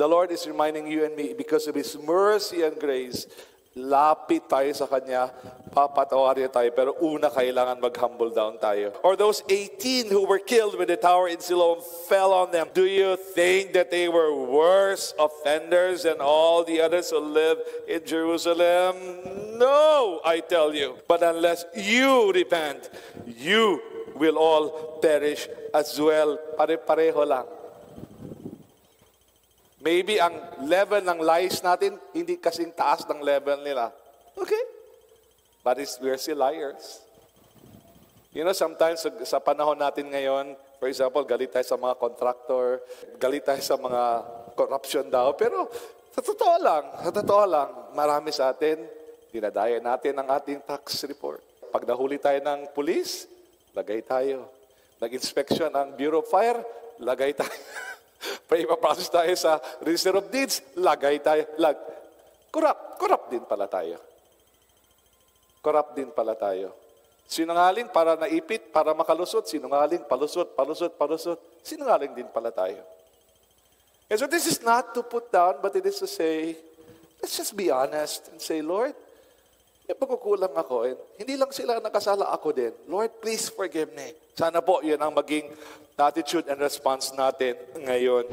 The Lord is reminding you and me, because of His mercy and grace, lapit tayo sa Kanya, papatawarin tayo, pero una kailangan mag-humble down tayo. Or those 18 who were killed when the tower in Siloam fell on them, do you think that they were worse offenders than all the others who live in Jerusalem? No, I tell you. But unless you repent, you will all perish as well. Pare-pareho lang. Maybe ang level ng lies natin, hindi kasing taas ng level nila. Okay? But we're still liars. You know, sometimes sa panahon natin ngayon, for example, galit tayo sa mga contractor, galit tayo sa mga corruption daw, pero sa totoo lang, marami sa atin, dinadaya natin ang ating tax report. Pag nahuli tayo ng police, lagay tayo. Nag-inspection ang Bureau of Fire, lagay tayo. Pa-process tayo sa Register of Deeds, lagay tayo. Corrupt din pala tayo. Corrupt din pala tayo. Sinungaling para naipit, para makalusot. Sinungaling, palusot. Sinungaling din pala tayo. And so this is not to put down, but it is to say, let's just be honest and say, Lord, may pagkukulang ako. And hindi lang sila nakasala, ako din. Lord, please forgive me. Sana po, yun ang maging attitude and response natin ngayon.